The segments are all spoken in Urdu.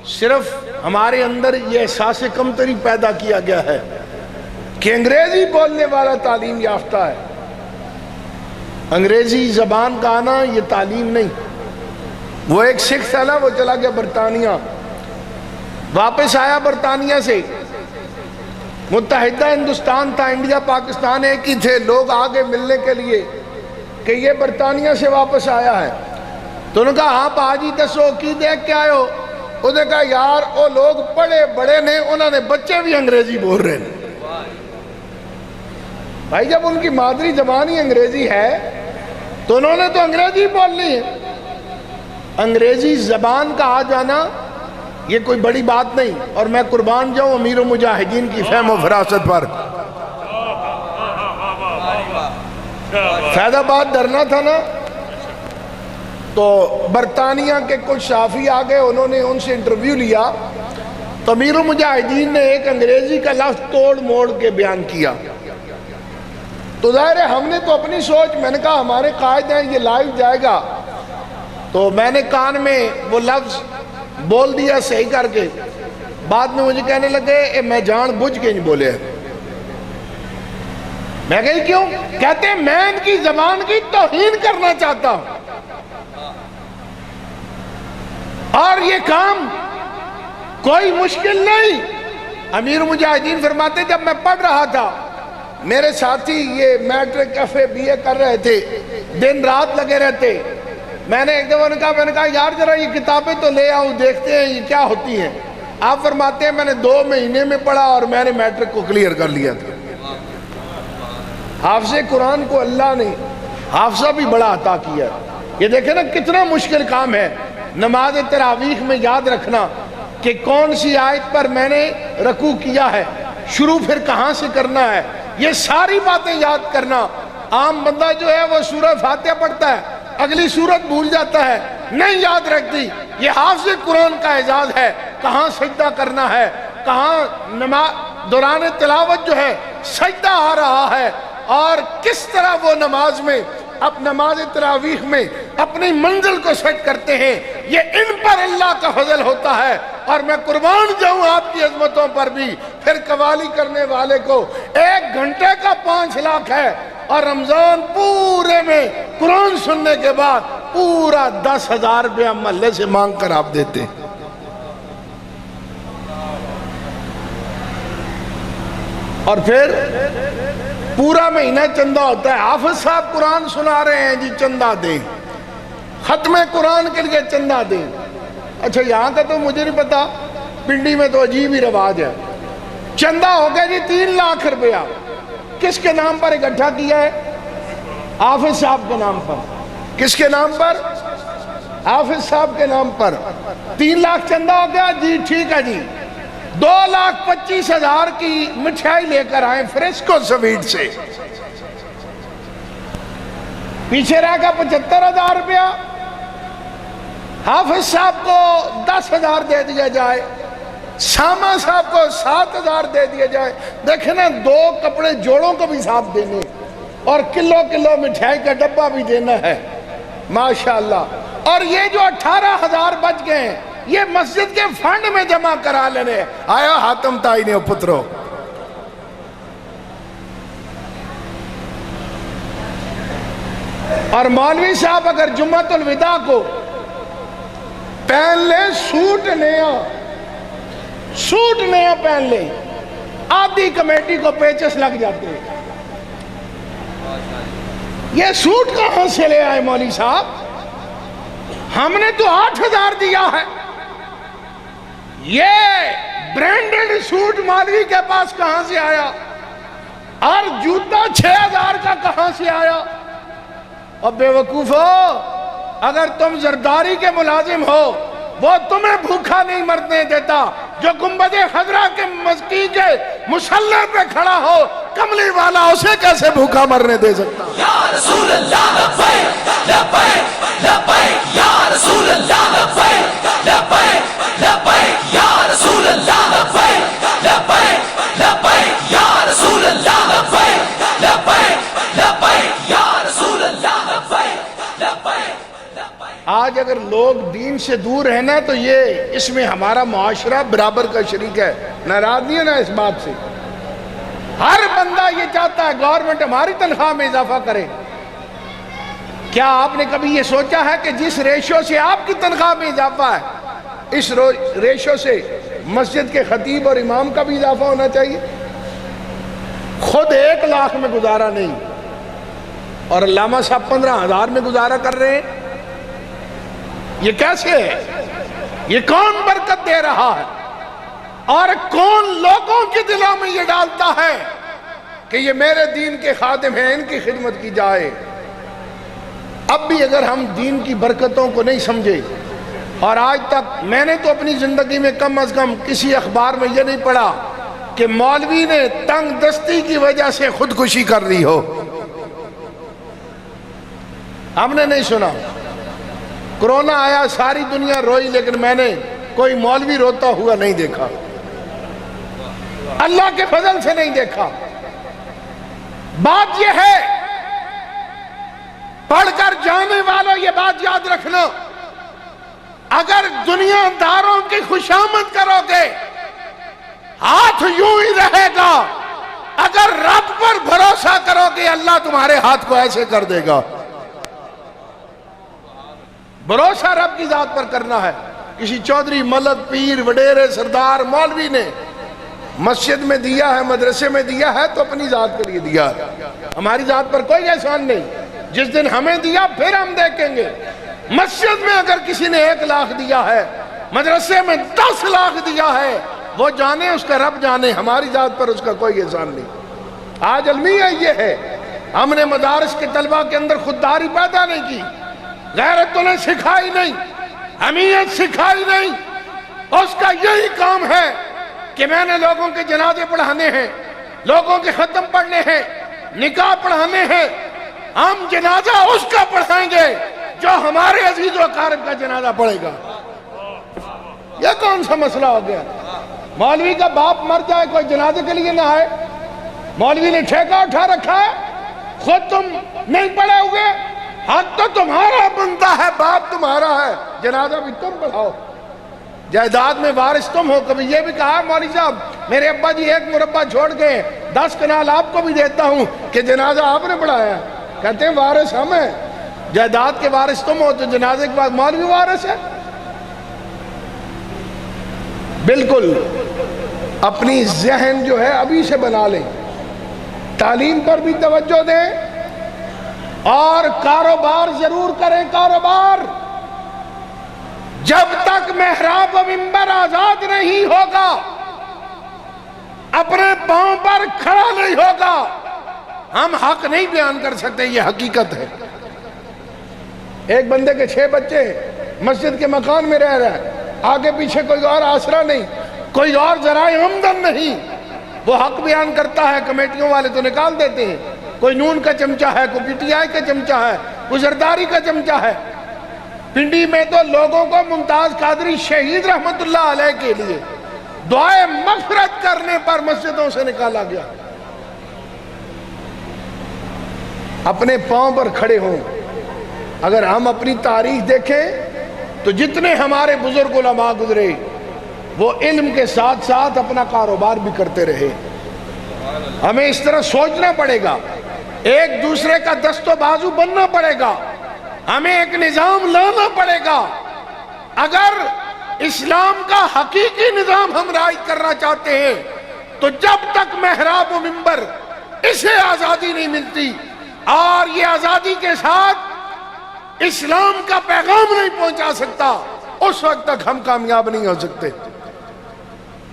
صرف ہمارے اندر یہ احساس کمتری پیدا کیا گیا ہے کہ انگریزی بولنے والا تعلیم یافتہ ہے. انگریزی زبان کا آنا یہ تعلیم نہیں. وہ ایک سکھ تھا نا، وہ چلا گیا برطانیہ، واپس آیا برطانیہ سے. متحدہ ہندوستان تھا، انڈیا پاکستان ایک ہی تھے. لوگ آگے ملنے کے لیے کہ یہ برطانیہ سے واپس آیا ہے. تو انہوں نے کہا آپ آج ہی دسو کی دیکھ کے آئے ہو؟ انہوں نے کہا یار وہ لوگ بڑے بڑے نے، انہوں نے بچے بھی انگریزی بول رہے ہیں. بھائی جب ان کی مادری زبان ہی انگریزی ہے تو انہوں نے تو انگریزی بولنی ہے. انگریزی زبان کا آ جانا یہ کوئی بڑی بات نہیں. اور میں قربان جاؤں امیر المجاہدین کی فہم و فراست پر. فیض آباد ڈرنا تھا نا، تو برطانیہ کے کچھ صحافی آگئے، انہوں نے ان سے انٹرویو لیا تو امیر المجاہدین نے ایک انگریزی کا لفظ توڑ موڑ کے بیان کیا. تو ظاہر ہے ہم نے تو اپنی سوچ، میں نے کہا ہمارے قائد ہیں یہ لائیو جائے گا، تو میں نے کان میں وہ لفظ بول دیا صحیح کر کے. بعد میں مجھے کہنے لگے میں جان بوجھ کے نہیں بولے. میں کہی کیوں؟ کہتے ہیں میں ان کی زبان کی توہین کرنا چاہتا ہوں. اور یہ کام کوئی مشکل نہیں. امیر مجاہدین فرماتے جب میں پڑھ رہا تھا، میرے ساتھی یہ میٹرک ایف اے بی اے کر رہے تھے، دن رات لگے رہتے. میں نے ایک دفعہ میں نے کہا یار ذرا یہ کتابیں تو لے آؤں دیکھتے ہیں یہ کیا ہوتی ہیں. آپ فرماتے ہیں میں نے 2 مہینے میں پڑھا اور میں نے میٹرک کو کلیئر کر لیا تھا. حافظ قرآن کو اللہ نے حافظہ بھی بڑا عطا کیا. یہ دیکھیں نا کتنا مشکل کام ہے نماز تراویح میں یاد رکھنا کہ کون سی آیت پر میں نے رکوع کیا ہے، شروع پھر کہاں سے کرنا ہے. یہ ساری باتیں یاد کرنا. عام بندہ جو ہے وہ سورہ فاتحہ پڑھتا ہے، اگلی سورت بھول جاتا ہے، نہیں یاد رکھتی. یہ حافظ قرآن کا اعزاز ہے. کہاں سجدہ کرنا ہے، کہاں نماز دوران تلاوت جو ہے سجدہ آ رہا ہے، اور کس طرح وہ نماز میں اب نماز تراویح میں اپنی منزل کو سیٹ کرتے ہیں. یہ ان پر اللہ کا فضل ہوتا ہے. اور میں قربان جاؤں آپ کی عظمتوں پر بھی. پھر قوالی کرنے والے کو 1 گھنٹے کا 5 لاکھ ہے، اور رمضان پورے میں قرآن سننے کے بعد پورا 10,000 روپیہ محلے سے مانگ کر آپ دیتے ہیں. اور پھر پورا مہینہ چندہ ہوتا ہے. حافظ صاحب قرآن سنا رہے ہیں جی چندہ دیں، ختم قرآن کے لیے چندہ دیں. اچھا یہاں کا تو مجھے نہیں پتا، پنڈی میں تو عجیب ہی رواج ہے. چندہ ہو گیا جی 3 لاکھ روپیہ. کس کے نام پر اکٹھا کیا ہے؟ حافظ صاحب کے نام پر. کس کے نام پر؟ حافظ صاحب کے نام پر. 3 لاکھ چندہ ہو گیا جی، ٹھیک ہے جی. 2,25,000 کی مٹھائی لے کر آئیں فریسکو سویٹ سے. پیچھے رہ گا 75,000 روپیہ. حافظ صاحب کو 10,000 دے دیا جائے، ساما صاحب کو 7,000 دے دیا جائے. دیکھیں نا 2 کپڑے جوڑوں کو بھی ساتھ دینے، اور کلو مٹھائی کا ڈبہ بھی دینا ہے. ماشاءاللہ. اور یہ جو 18,000 بچ گئے ہیں یہ مسجد کے فنڈ میں جمع کرا لینے. آیا حاتم تائی نے پترو. اور مولوی صاحب اگر جمعۃ الوداع کو پہن لے سوٹ نیا پہن لے، آدھی کمیٹی کو پیچس لگ جاتے ہیں. یہ سوٹ کہاں سے لے آئے مولوی صاحب؟ ہم نے تو 8,000 دیا ہے. یہ برینڈڈ سوٹ مولوی کے پاس کہاں سے آیا؟ اور جوتا 6,000 کا کہاں سے آیا؟ اور بے وقوفو، اگر تم زرداری کے ملازم ہو وہ تمہیں بھوکا نہیں مرنے دیتا. جو گنبد خضرا کے مسجد کے مصلی پہ کھڑا ہو کملی والا اسے کیسے بھوکا مرنے دے سکتا؟ یا رسول اللہ لبیک لبیک لبیک یا رسول اللہ لبیک لبیک لبیک یا رسول اللہ لبیک لبیک لبیک یا رسول اللہ لبیک لبیک لبیک یا رسول اللہ لبیک لبیک. آج اگر اگر لوگ دین سے دور رہنا تو یہ اس میں ہمارا معاشرہ برابر کا شریک ہے، ناراض نہیں ہے نا اس بات سے؟ ہر بندہ یہ چاہتا ہے گورنمنٹ ہماری تنخواہ میں اضافہ کرے۔ کیا آپ نے کبھی یہ سوچا ہے کہ جس ریشو سے آپ کی تنخواہ میں اضافہ ہے، اس ریشو سے مسجد کے خطیب اور امام کا بھی اضافہ ہونا چاہیے؟ خود 1 لاکھ میں گزارا نہیں اور علامہ صاحب 15,000 میں گزارا کر رہے ہیں، یہ کیسے ہے؟ یہ کون برکت دے رہا ہے اور کون لوگوں کے دلوں میں یہ ڈالتا ہے کہ یہ میرے دین کے خادم ہیں، ان کی خدمت کی جائے؟ اب بھی اگر ہم دین کی برکتوں کو نہیں سمجھے، اور آج تک میں نے تو اپنی زندگی میں کم از کم کسی اخبار میں یہ نہیں پڑھا کہ مولوی نے تنگ دستی کی وجہ سے خودکشی کر لی ہو، ہم نے نہیں سنا۔ کرونا آیا ساری دنیا روئی، لیکن میں نے کوئی مولوی روتا ہوا نہیں دیکھا، اللہ کے فضل سے نہیں دیکھا۔ بات یہ ہے، پڑھ کر جانے والوں یہ بات یاد رکھنا، اگر دنیا داروں کی خوشامد کرو گے ہاتھ یوں ہی رہے گا، اگر رب پر بھروسہ کرو گے اللہ تمہارے ہاتھ کو ایسے کر دے گا۔ بھروسہ رب کی ذات پر کرنا ہے۔ کسی چودھری، ملک، پیر، وڈیرے، سردار، مولوی نے مسجد میں دیا ہے، مدرسے میں دیا ہے تو اپنی ذات کے لیے دیا ہے، ہماری ذات پر کوئی احسان نہیں۔ جس دن ہمیں دیا پھر ہم دیکھیں گے۔ مسجد میں اگر کسی نے 1 لاکھ دیا ہے، مدرسے میں 10 لاکھ دیا ہے، وہ جانے، اس کا رب جانے، ہماری ذات پر اس کا کوئی احسان نہیں۔ آج المیہ یہ ہے، ہم نے مدارس کے طلبہ کے اندر خودداری پیدا نہیں کی، غیرت انہیں سکھائی نہیں، حمیت سکھائی نہیں۔ اس کا یہی کام ہے کہ میں نے لوگوں کے جنازے پڑھانے ہیں، لوگوں کے ختم پڑھنے ہیں، نکاح پڑھانے ہیں۔ ہم جنازہ اس کا پڑھائیں گے جو ہمارے عزیز و اقارب کا جنازہ پڑھے گا۔ یہ کون سا مسئلہ ہو گیا؟ مولوی کا باپ مر جائے کوئی جنازے کے لیے نہ آئے؟ مولوی نے ٹھیکہ اٹھا رکھا ہے، خود تم نہیں پڑھے ہوئے، حق تو تمہارا بنتا ہے، باپ تمہارا ہے، جنازہ بھی تم پڑھاؤ، جائیداد میں وارث تم ہو۔ کبھی یہ بھی کہا مولوی صاحب میرے ابا جی 1 مربع چھوڑ گئے، 10 کنال آپ کو بھی دیتا ہوں کہ جنازہ آپ نے پڑھایا؟ کہتے ہیں وارث ہم ہیں، جائیداد کے وارث تم ہو تو جنازے کے بعد مولوی وارث ہے؟ بالکل اپنی ذہن جو ہے ابھی سے بنا لیں، تعلیم پر بھی توجہ دیں اور کاروبار ضرور کریں۔ کاروبار جب تک محراب و منبر آزاد نہیں ہوگا، اپنے پاؤں پر کھڑا نہیں ہوگا، ہم حق نہیں بیان کر سکتے، یہ حقیقت ہے۔ ایک بندے کے 6 بچے مسجد کے مکان میں رہ رہا ہے، آگے پیچھے کوئی اور آسرا نہیں، کوئی اور ذرائع آمدن نہیں، وہ حق بیان کرتا ہے، کمیٹیوں والے تو نکال دیتے ہیں، کوئی نون کا چمچہ ہے، کوئی پی ٹی آئی کا چمچہ ہے، کوئی زرداری کا چمچہ ہے۔ پنڈی میں تو لوگوں کو ممتاز قادری شہید رحمت اللہ علیہ کے لیے دعائے مغفرت کرنے پر مسجدوں سے نکالا گیا۔ اپنے پاؤں پر کھڑے ہوں۔ اگر ہم اپنی تاریخ دیکھیں تو جتنے ہمارے بزرگ علماء گزرے وہ علم کے ساتھ ساتھ اپنا کاروبار بھی کرتے رہے۔ ہمیں اس طرح سوچنا پڑے گا، ایک دوسرے کا دست و بازو بننا پڑے گا، ہمیں ایک نظام لانا پڑے گا۔ اگر اسلام کا حقیقی نظام ہم رائج کرنا چاہتے ہیں تو جب تک محراب و منبر اسے آزادی نہیں ملتی اور یہ آزادی کے ساتھ اسلام کا پیغام نہیں پہنچا سکتا، اس وقت تک ہم کامیاب نہیں ہو سکتے۔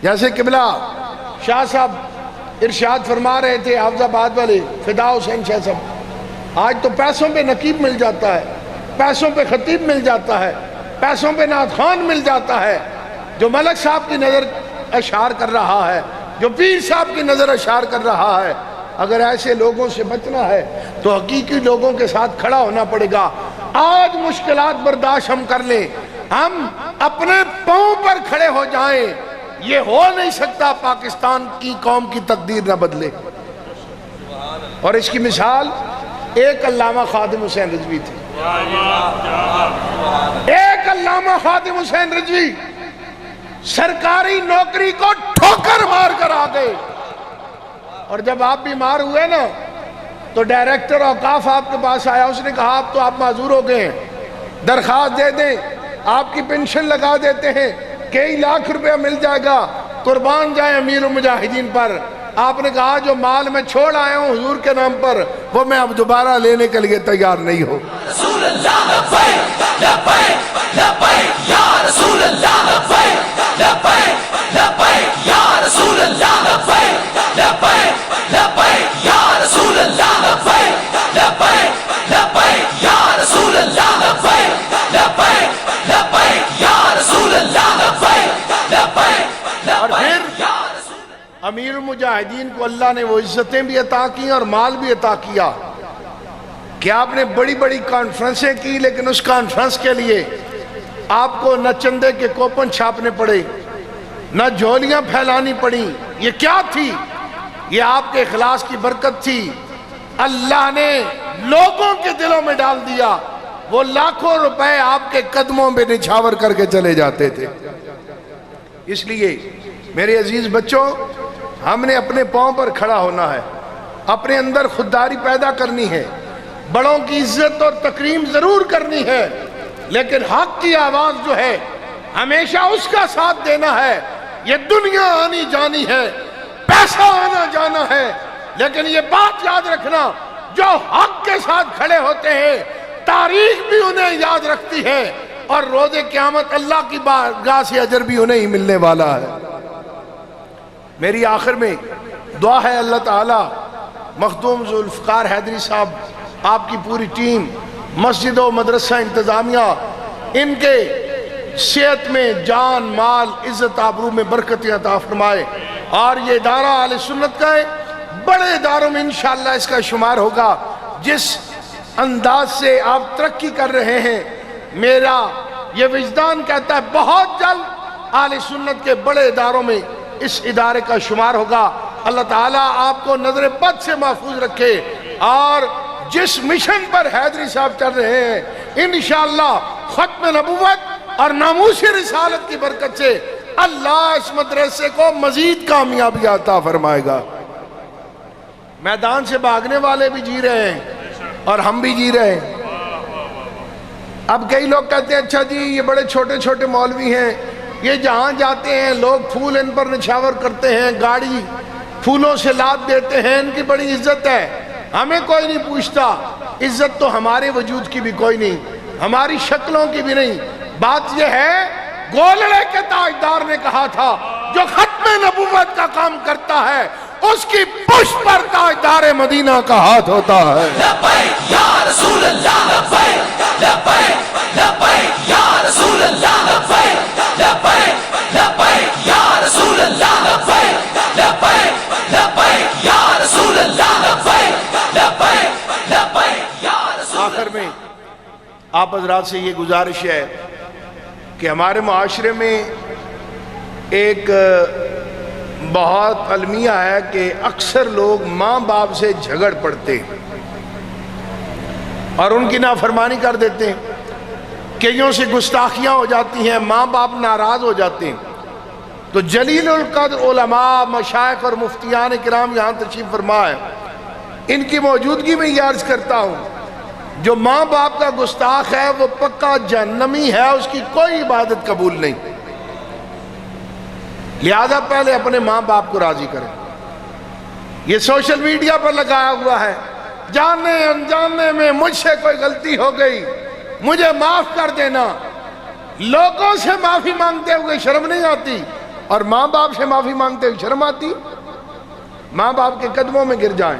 جیسے قبلہ شاہ صاحب ارشاد فرما رہے تھے، حافظ آباد والے فدا حسین شاہ صاحب، آج تو پیسوں پہ نقیب مل جاتا ہے، پیسوں پہ خطیب مل جاتا ہے، پیسوں پہ نعت خوان مل جاتا ہے، جو ملک صاحب کی نظر اشار کر رہا ہے، جو پیر صاحب کی نظر اشار کر رہا ہے۔ اگر ایسے لوگوں سے بچنا ہے تو حقیقی لوگوں کے ساتھ کھڑا ہونا پڑے گا۔ آج مشکلات برداشت ہم کر لیں، ہم اپنے پاؤں پر کھڑے ہو جائیں، یہ ہو نہیں سکتا پاکستان کی قوم کی تقدیر نہ بدلے۔ اور اس کی مثال ایک علامہ خادم حسین رضوی تھے، ایک علامہ خادم حسین رضوی سرکاری نوکری کو ٹھوکر مار کر آ گئے، اور جب آپ بیمار ہوئے نا تو ڈائریکٹر اوقاف آپ کے پاس آیا، اس نے کہا اب تو آپ معذور ہو گئے ہیں، درخواست دے دیں، آپ کی پینشن لگا دیتے ہیں، کئی لاکھ روپیہ مل جائے گا، قربان جائیں امیر المجاہدین پر۔ آپ نے کہا جو مال میں چھوڑ آیا ہوں حضور کے نام پر وہ میں اب دوبارہ لینے کے لیے تیار نہیں ہوں۔ رسول اللہ لبیک لبیک لبیک یا رسول اللہ لبیک لبیک لبیک یا رسول اللہ لبیک لبیک لبیک یا رسول اللہ لبیک لبیک لبیک یا رسول اللہ لبیک لبیک لبیک یا رسول اللہ لبیک لبیک اور پھر لبیک یا امیر المجاہدین کو اللہ نے وہ عزتیں بھی عطا کی اور مال بھی عطا کیا کہ آپ نے بڑی بڑی کانفرنسیں کی، لیکن اس کانفرنس کے لیے آپ کو نہ چندے کے کوپن چھاپنے پڑے، نہ جھولیاں پھیلانی پڑیں۔ یہ کیا تھی؟ یہ آپ کے اخلاص کی برکت تھی۔ اللہ نے لوگوں کے دلوں میں ڈال دیا، وہ لاکھوں روپے آپ کے قدموں پہ نچھاور کر کے چلے جاتے تھے۔ اس لیے میرے عزیز بچوں، ہم نے اپنے پاؤں پر کھڑا ہونا ہے، اپنے اندر خودداری پیدا کرنی ہے، بڑوں کی عزت اور تکریم ضرور کرنی ہے، لیکن حق کی آواز جو ہے ہمیشہ اس کا ساتھ دینا ہے۔ یہ دنیا آنی جانی ہے، پیسہ آنا جانا ہے، لیکن یہ بات یاد رکھنا جو حق کے ساتھ کھڑے ہوتے ہیں تاریخ بھی انہیں یاد رکھتی ہے، اور روز قیامت اللہ کی بارگاہ سے اجر بھی انہیں ہی ملنے والا ہے۔ میری آخر میں دعا ہے اللہ تعالی مخدوم ذوالفقار حیدری صاحب، آپ کی پوری ٹیم، مسجد و مدرسہ انتظامیہ، ان کے صحت میں جان مال عزت آبرو میں برکت عطا فرمائے، اور یہ ادارہ اہل سنت کا ہے، بڑے اداروں میں انشاءاللہ اس کا شمار ہوگا۔ جس انداز سے آپ ترقی کر رہے ہیں، میرا یہ وجدان کہتا ہے بہت جلد اہل سنت کے بڑے اداروں میں اس ادارے کا شمار ہوگا۔ اللہ تعالیٰ آپ کو نظر بد سے محفوظ رکھے، اور جس مشن پر حیدری صاحب چل رہے ہیں انشاءاللہ ختم نبوت اور ناموس رسالت کی برکت سے اللہ اس مدرسے کو مزید کامیابی عطا فرمائے گا۔ میدان سے بھاگنے والے بھی جی رہے ہیں اور ہم بھی جی رہے ہیں۔ اب کئی لوگ کہتے ہیں اچھا جی یہ بڑے چھوٹے چھوٹے مولوی ہیں، یہ جہاں جاتے ہیں لوگ پھول ان پر نچھاور کرتے ہیں، گاڑی پھولوں سے لاد دیتے ہیں، ان کی بڑی عزت ہے، ہمیں کوئی نہیں پوچھتا۔ عزت تو ہمارے وجود کی بھی کوئی نہیں، ہماری شکلوں کی بھی نہیں۔ بات یہ ہے گولڑے کے تاجدار نے کہا تھا جو ختم نبوت کا کام کرتا ہے اس کی پشت پر تاجدار مدینہ کا ہاتھ ہوتا ہے۔ لبیک یا رسول اللہ لبیک لبیک لبیک یا رسول اللہ لبیک لبیک لبیک یا رسول اللہ لبیک لبیک لبیک یا رسول اللہ لبیک لبیک لبیک یا رسول اللہ۔ آخر میں آپ حضرات سے یہ گزارش ہے کہ ہمارے معاشرے میں ایک بہت المیہ ہے کہ اکثر لوگ ماں باپ سے جھگڑ پڑتے ہیں اور ان کی نافرمانی کر دیتے ہیں، کئیوں سے گستاخیاں ہو جاتی ہیں، ماں باپ ناراض ہو جاتے ہیں۔ تو جلیل القدر علماء، مشائخ اور مفتیان کرام یہاں تشریف فرما ہے، ان کی موجودگی میں یہ عرض کرتا ہوں جو ماں باپ کا گستاخ ہے وہ پکا جہنمی ہے، اس کی کوئی عبادت قبول نہیں۔ لہذا پہلے اپنے ماں باپ کو راضی کریں۔ یہ سوشل میڈیا پر لگایا ہوا ہے جانے انجانے میں مجھ سے کوئی غلطی ہو گئی مجھے معاف کر دینا۔ لوگوں سے معافی مانگتے ہوئے شرم نہیں آتی، اور ماں باپ سے معافی مانگتے ہوئے شرم آتی؟ ماں باپ کے قدموں میں گر جائیں،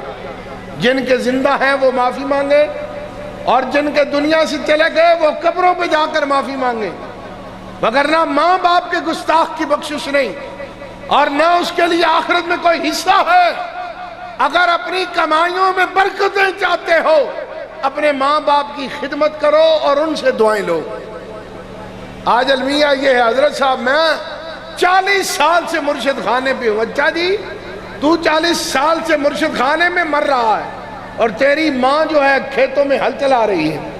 جن کے زندہ ہیں وہ معافی مانگے، اور جن کے دنیا سے چلے گئے وہ قبروں پہ جا کر معافی مانگے، وگرنہ ماں باپ کے گستاخ کی بخشش نہیں، اور نہ اس کے لیے آخرت میں کوئی حصہ ہے۔ اگر اپنی کمائیوں میں برکتیں چاہتے ہو اپنے ماں باپ کی خدمت کرو اور ان سے دعائیں لو۔ آج المیہ یہ ہے حضرت صاحب میں 40 سال سے مرشد خانے پہ ہوں، اچھا جی تو 40 سال سے مرشد خانے میں مر رہا ہے اور تیری ماں جو ہے کھیتوں میں ہل چلا رہی ہے،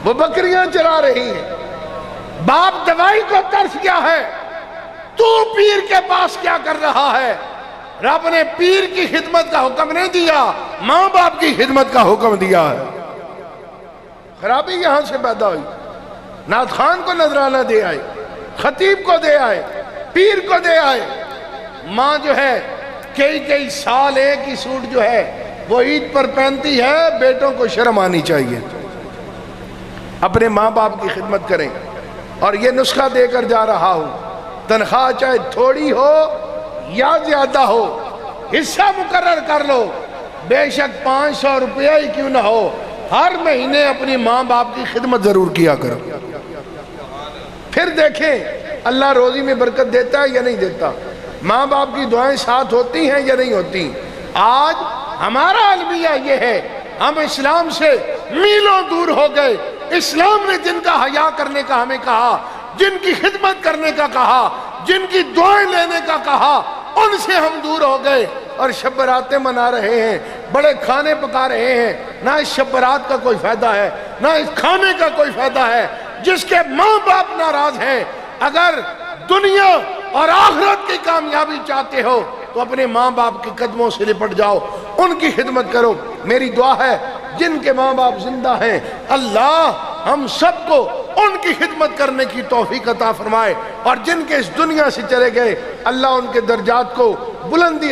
وہ بکریاں چلا رہی ہیں، باپ دوائی کو ترس گیا ہے، تو پیر کے پاس کیا کر رہا ہے؟ رب نے پیر کی خدمت کا حکم نہیں دیا، ماں باپ کی خدمت کا حکم دیا ہے۔ خرابی یہاں سے پیدا ہوئی، نعت خان کو نذرانہ دے آئے، خطیب کو دے آئے، پیر کو دے آئے، ماں جو ہے کئی سال ایک ہی سوٹ جو ہے وہ عید پر پہنتی ہے، بیٹوں کو شرم آنی چاہیے، اپنے ماں باپ کی خدمت کریں۔ اور یہ نسخہ دے کر جا رہا ہوں، تنخواہ چاہے تھوڑی ہو یا زیادہ ہو، حصہ مقرر کر لو، بے شک 500 روپیہ ہی کیوں نہ ہو، ہر مہینے اپنی ماں باپ کی خدمت ضرور کیا کرو، پھر دیکھیں اللہ روزی میں برکت دیتا ہے یا نہیں دیتا، ماں باپ کی دعائیں ساتھ ہوتی ہیں یا نہیں ہوتی۔ آج ہمارا المیہ یہ ہے، ہم اسلام سے میلوں دور ہو گئے، اسلام نے جن کا حیا کرنے کا ہمیں کہا، جن کی خدمت کرنے کا کہا، جن کی دعائیں لینے کا کہا، ان سے ہم دور ہو گئے اور شب براتیں منا رہے ہیں، بڑے کھانے پکا رہے ہیں، نہ اس شب برات کا کوئی فائدہ ہے، نہ اس کھانے کا کوئی فائدہ ہے۔ جس کے ماں باپ ناراض ہیں، اگر دنیا اور آخرت کی کامیابی چاہتے ہو تو اپنے ماں باپ کے قدموں سے لپٹ جاؤ، ان کی خدمت کرو۔ میری دعا ہے جن کے ماں باپ زندہ ہیں، اللہ ہم سب کو ان کی خدمت کرنے کی توفیق عطا فرمائے، اور جن کے اس دنیا سے چلے گئے اللہ ان کے درجات کو بلندی